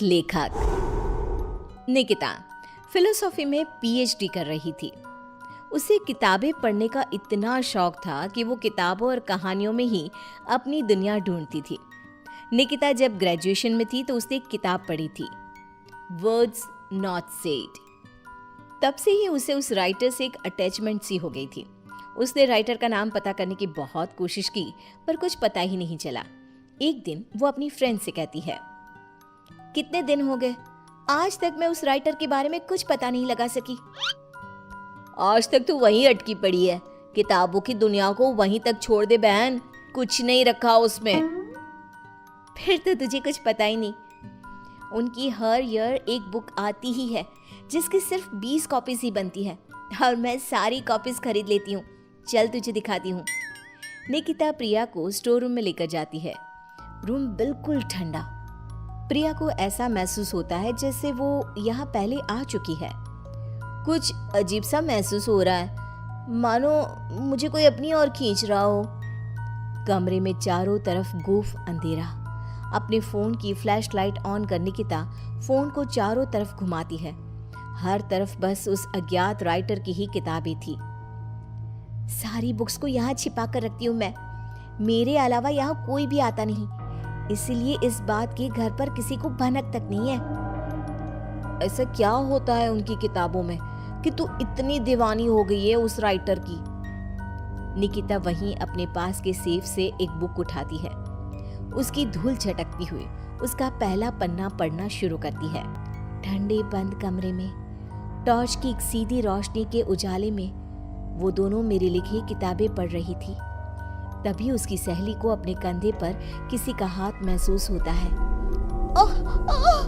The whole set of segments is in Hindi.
लेखक निकिता फिलोसॉफी में पीएचडी कर रही थी। उसे किताबें पढ़ने का इतना शौक था कि वो किताबों और कहानियों में ही अपनी दुनिया ढूंढती थी। निकिता जब ग्रेजुएशन में थी तो उसने एक किताब पढ़ी थी, वर्ड्स नॉट सेड। तब से ही उसे उस राइटर से एक अटैचमेंट सी हो गई थी। उसने राइटर का नाम पता करने की बहुत कोशिश की पर कुछ पता ही नहीं चला। एक दिन वो अपनी फ्रेंड से कहती है, कितने दिन हो गए, आज तक मैं उस राइटर के बारे में कुछ पता नहीं लगा सकी। आज तक तो वहीं अटकी पड़ी है, किताबों की दुनिया को वहीं तक छोड़ दे बहन, कुछ नहीं रखा उसमें। फिर तो तुझे कुछ पता ही नहीं। उनकी हर ईयर एक बुक आती ही है जिसकी सिर्फ 20 कॉपीज ही बनती है और मैं सारी कॉपीज खरीद लेती हूँ। चल तुझे दिखाती हूँ। निकिता प्रिया को स्टोर रूम में लेकर जाती है। रूम बिल्कुल ठंडा। प्रिया को ऐसा महसूस होता है जैसे वो यहाँ पहले आ चुकी है। कुछ अजीब सा महसूस हो रहा है, मानो मुझे कोई अपनी ओर खींच रहा हो। कमरे में चारों तरफ गुफ अंधेरा। अपने फोन की फ्लैश लाइट ऑन कर निकिता फोन को चारों तरफ घुमाती है। हर तरफ बस उस अज्ञात राइटर की ही किताबें थी। सारी बुक्स को यहाँ छिपा कर रखती हूँ मैं। मेरे अलावा यहाँ कोई भी आता नहीं, इसीलिए इस बात की घर पर किसी को भनक तक नहीं है। ऐसा क्या होता है उनकी किताबों में कि तू इतनी दीवानी हो गई है उस राइटर की। निकिता वहीं अपने पास के सेफ से एक बुक उठाती है। उसकी धूल झटकती हुई उसका पहला पन्ना पढ़ना शुरू करती है। ठंडे बंद कमरे में टॉर्च की एक सीधी रोशनी के उजाले में वो दोनों मेरी लिखी किताबें पढ़ रही थी। तभी उसकी सहेली को अपने कंधे पर किसी का हाथ महसूस होता है। ओह ओह!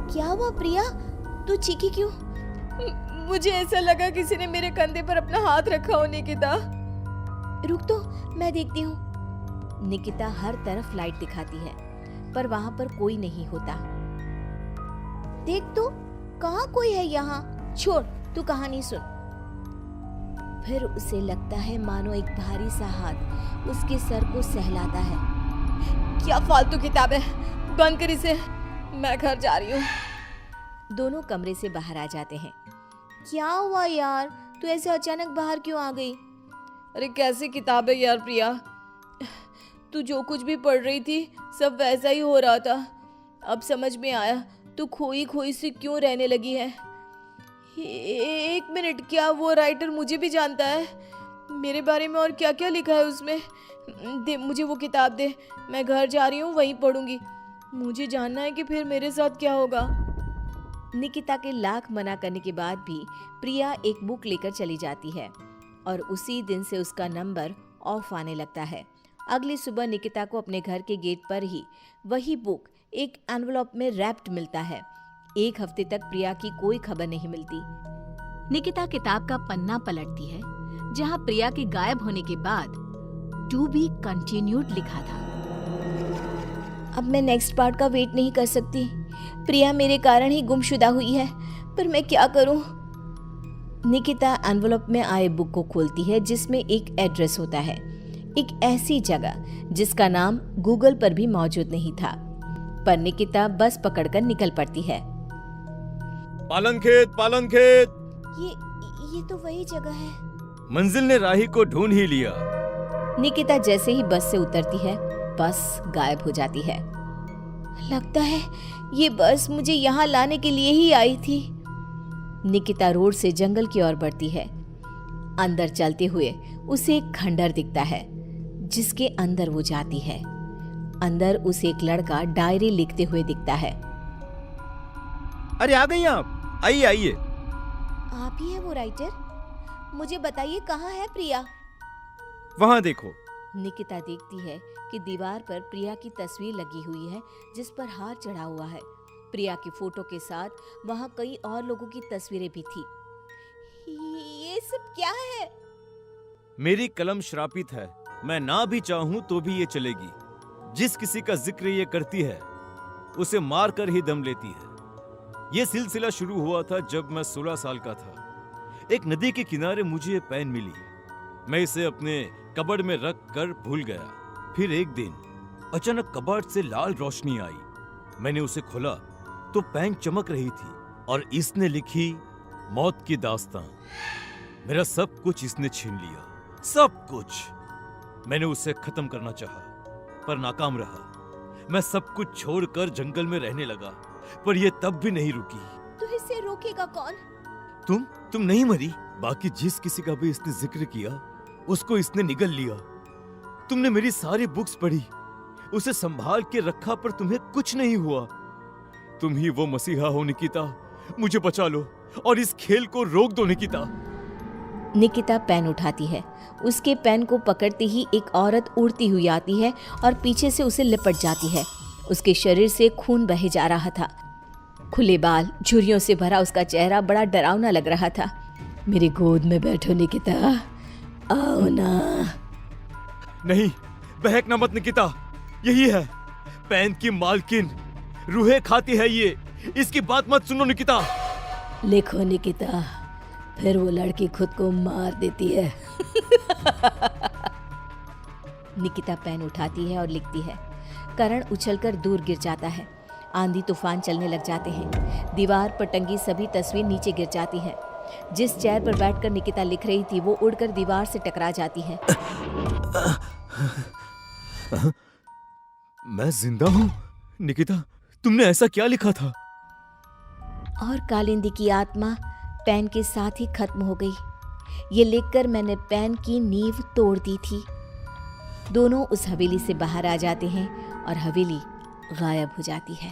क्या हुआ प्रिया, तू चीखी क्यों? मुझे ऐसा लगा किसी ने मेरे कंधे पर अपना हाथ रखा हो। निकिता रुक तो, मैं देखती हूँ। निकिता हर तरफ लाइट दिखाती है पर वहां पर कोई नहीं होता। देख तो, कहाँ कोई है यहाँ? छोड़, तू कहानी सुन। फिर उसे लगता है मानो एक भारी सा हाथ उसके सर को सहलाता है। क्या फालतू किताब है, बंद कर इसे, मैं घर जा रही हूँ। दोनों कमरे से बाहर आ जाते हैं। क्या हुआ यार, तू ऐसे अचानक बाहर क्यों आ गई? अरे कैसी किताब है यार प्रिया, तू जो कुछ भी पढ़ रही थी सब वैसा ही हो रहा था। अब समझ में आया तू खोई खोई सी क्यों रहने लगी है। एक मिनट, क्या वो राइटर मुझे भी जानता है? मेरे बारे में और क्या क्या लिखा है उसमें? दे मुझे वो किताब दे, मैं घर जा रही हूँ, वहीं पढ़ूंगी। मुझे जानना है कि फिर मेरे साथ क्या होगा। निकिता के लाख मना करने के बाद भी प्रिया एक बुक लेकर चली जाती है और उसी दिन से उसका नंबर ऑफ आने लगता है। अगली सुबह निकिता को अपने घर के गेट पर ही वही बुक एक एनवलप में रैप्ड मिलता है। एक हफ्ते तक प्रिया की कोई खबर नहीं मिलती। निकिता किताब का पन्ना पलटती है जहां प्रिया के गायब होने के बाद टू बी कंटिन्यूड लिखा था। अब मैं नेक्स्ट पार्ट का वेट नहीं कर सकती। प्रिया मेरे कारण ही गुमशुदा हुई है, पर मैं क्या करूं? निकिता एनवलप में आए बुक को खोलती है जिसमें एक एड्रेस होता है, एक ऐसी जगह जिसका नाम गूगल पर भी मौजूद नहीं था। पर निकिता बस पकड़कर निकल पड़ती है। पालन खेत ये तो वही जगह है। मंजिल ने राही को ढूंढ ही लिया। निकिता जैसे ही बस से उतरती है बस गायब हो जाती है। लगता है ये बस मुझे यहाँ लाने के लिए ही आई थी। निकिता रोड से जंगल की ओर बढ़ती है। अंदर चलते हुए उसे एक खंडर दिखता है जिसके अंदर वो जाती है। अंदर उसे एक लड़का डायरी लिखते हुए दिखता है। अरे आ गई आप, आइए आइए। आप ही है वो राइटर? मुझे बताइए कहाँ है प्रिया? वहाँ देखो। निकिता देखती है कि दीवार पर प्रिया की तस्वीर लगी हुई है जिस पर हार चढ़ा हुआ है। प्रिया की फोटो के साथ वहाँ कई और लोगों की तस्वीरें भी थी। ये सब क्या है? मेरी कलम श्रापित है, मैं ना भी चाहूं तो भी ये चलेगी। जिस किसी का जिक्र ये करती है उसे मार कर ही दम लेती है। ये सिलसिला शुरू हुआ था जब मैं 16 साल का था। एक नदी के किनारे मुझे ये पेन मिली। मैं इसे अपने कबर्ड में रख कर भूल गया। फिर एक दिन अचानक कबर्ड से लाल रोशनी आई। मैंने उसे खोला तो पेन चमक रही थी और इसने लिखी मौत की दास्तां। मेरा सब कुछ इसने छीन लिया, सब कुछ। मैंने उसे खत्म करना चाहा, पर नाकाम रहा। मैं सब कुछ छोड़कर जंगल में रहने लगा, पर यह तब भी नहीं रुकी। तो इसे रोकेगा कौन? तुम नहीं मरी। बाकी जिस किसी का भी इसने जिक्र किया, उसको इसने निगल लिया। तुमने मेरी सारी बुक्स पढ़ी, उसे संभाल के रखा, पर तुम्हें कुछ नहीं हुआ। तुम ही वो मसीहा हो निकिता, मुझे बचा लो और इस खेल को रोक दो निकिता। निकिता पेन उठाती है। उसके पेन को पकड़ते ही एक औरत उड़ती हुई आती है और पीछे से उसे लिपट जाती है। उसके शरीर से खून बहे जा रहा था। खुले बाल, झुर्रियों से भरा उसका चेहरा बड़ा डरावना लग रहा था। मेरी गोद में बैठो निकिता, आओ ना। नहीं, बहकना मत निकिता, यही है पेन की मालकिन, रूहें खाती है ये। इसकी बात मत सुनो निकिता। लिखो निकिता, फिर वो लड़की खुद को मार देती है। निकिता पेन उठाती है और लिखती है। करण उछलकर दूर गिर जाता है। आंधी तूफान चलने लग जाते हैं। दीवार पर टंगी सभी तस्वीर नीचे गिर जाती हैं। जिस चेयर पर बैठकर निकिता लिख रही थी वो उड़कर दीवार से टकरा जाती है। मैं जिंदा हूँ? निकिता, तुमने ऐसा क्या लिखा था? और कालिंदी की आत्मा पेन के साथ ही खत्म हो गई। ये लिखकर मैंने पेन की नींव तोड़ दी थी। दोनों उस हवेली से बाहर आ जाते हैं और हवेली गायब हो जाती है।